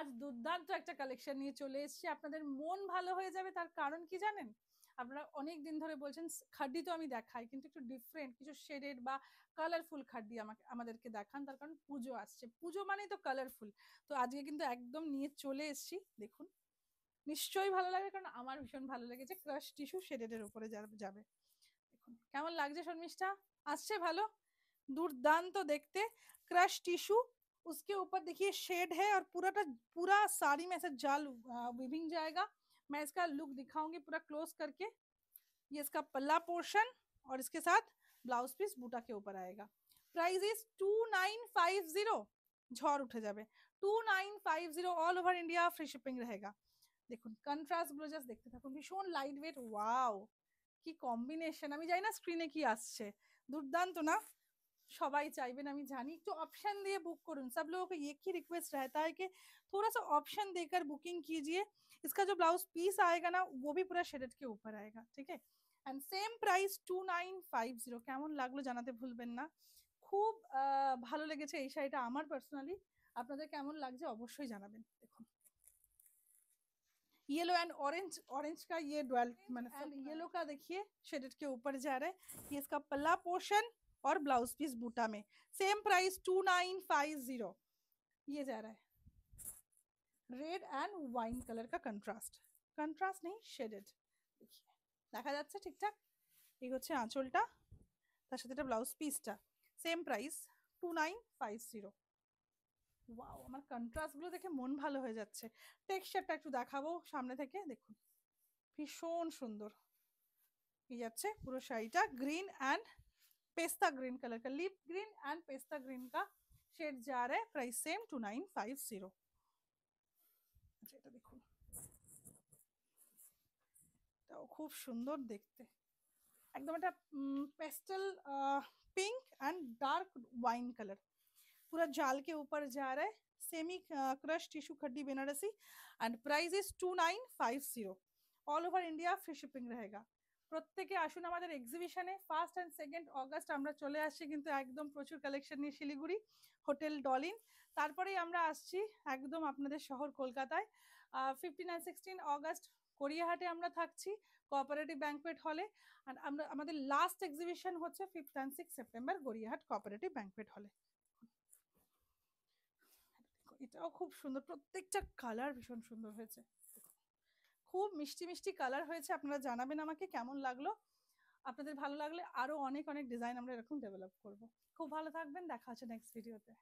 আজ দুর্দান্ত একটা কালেকশন নিয়ে চলে এসেছি, আপনাদের মন ভালো হয়ে যাবে। তার কারণ কি জানেন? আপনারা অনেক দিন ধরে বলছেন খাড্ডি তো আমি দেখাই, কিন্তু একটু ডিফারেন্ট কিছু শেডেড বা কালারফুল খাড্ডি আমাদেরকে দেখান। তার কারণ পুজো আসছে, পুজো মানেই তো কালারফুল। তো আজকে কিন্তু একদম নিয়ে চলে এসেছি, দেখুন নিশ্চয়ই ভালো লাগবে, কারণ আমার ভীষণ ভালো লেগেছে। ক্রাশ টিস্যু শেডেডের উপরে যাবে। দেখুন কেমন লাগছে শর্মিষ্ঠা, আসছে ভালো? दुर्दांत देखते, क्रश टिश्यू, उसके ऊपर देखिए शेड है और पूरा साड़ी में ऐसा जाल विभिंग जाएगा। मैं इसका लुक दिखाऊंगी पूरा क्लोज करके। ये इसका पल्ला पोर्शन और इसके साथ ब्लाउज पीस बूटा के ऊपर आएगा। प्राइस इज 2950, झड़ उठे जाবে 2950, all over India free shipping रहेगा। দেখুন কন্ট্রাস্ট গুলো জাস্ট দেখতে থাকুন, ভীষণ লাইট ওয়েট। ওয়াও কি কম্বিনেশন, আমি জানি না স্ক্রিনে কি আসছে, দুর্দান্ত না? সবাই চাইবেন আমি জানি, একটু অপশন দিয়ে बुक करूँ। सब लोगों को एक ही रिक्वेस्ट रहता है कि थोड़ा सा ऑप्शन देकर बुकिंग कीजिए। इसका जो ब्लाउज पीस आएगा ना वो भी पूरा शेडेड के ऊपर आएगा, ठीक है। And same price 2950। কেমন লাগলো জানাতে ভুলবেন না। খুব ভালো লেগেছে এই শাড়িটা আমার পার্সোনালি। আপনাদের কেমন লাগছে অবশ্যই জানাবেন। দেখুন येलो एंड ऑरेंज, ऑरेंज का ये डुअल एंड येलो का देखिए शेडेड के ऊपर जा रहा है। ये इसका पल्ला पोर्शन और ब्लाउज पीस बूटा में। Same price 2950। ये जा रहा है रेड एंड वाइन कलर का कंट्रास्ट, कंट्रास्ट नहीं शेडेड। देखिए দেখা যাচ্ছে ঠিকঠাক। এই হচ্ছে আঁচলটা, তার সাথে এটা ব্লাউজ পিসটা। Same price 2950। ওয়াও, আমার কন্ট্রাস্ট গুলো দেখে মন ভালো হয়ে যাচ্ছে। টেক্সচারটা একটু দেখাবো সামনে থেকে, দেখুন ভীষণ সুন্দর। এই যাচ্ছে পুরো শাড়িটা green and pastel green colour का, leaf green and pastel green का शेड जा रहा है। Price same 2950। अच्छा এটা দেখুন, এটাও খুব সুন্দর দেখতে, একদম একটা pastel pink and dark wine colour, पूरा जाल के ऊपर जा रहा है। सेमी क्रश टिश्यू खड्डी Banarasi and price is 2950। All over India free shipping रहेगा। প্রত্যেকে আসুন আমাদের এক্সিবিশনে। 1 and 2 অগস্ট আমরা চলে আসছি কিন্তু একদম প্রচুর কালেকশন নিয়ে শিলিগুড়ি হোটেল ডলিন। তারপরেই আমরা আসছি একদম আপনাদের শহর কলকাতায়। 15 and 16 অগস্ট গড়িয়াহাটে আমরা থাকছি কোঅপারেটিভ ব্যাংকুয়েট হলে। আর আমরা আমাদের লাস্ট এক্সিবিশন হচ্ছে 5th and 6th September Gariahat cooperative banquet হলে। এটাও খুব সুন্দর, প্রত্যেকটা কালার ভীষণ সুন্দর হয়েছে, খুব মিষ্টি মিষ্টি কালার হয়েছে। আপনারা জানাবেন আমাকে কেমন লাগলো। আপনাদের ভালো লাগলে আরো অনেক অনেক ডিজাইন আমরা এরকম ডেভেলপ করব। খুব ভালো থাকবেন, দেখা হচ্ছে নেক্সট ভিডিওতে।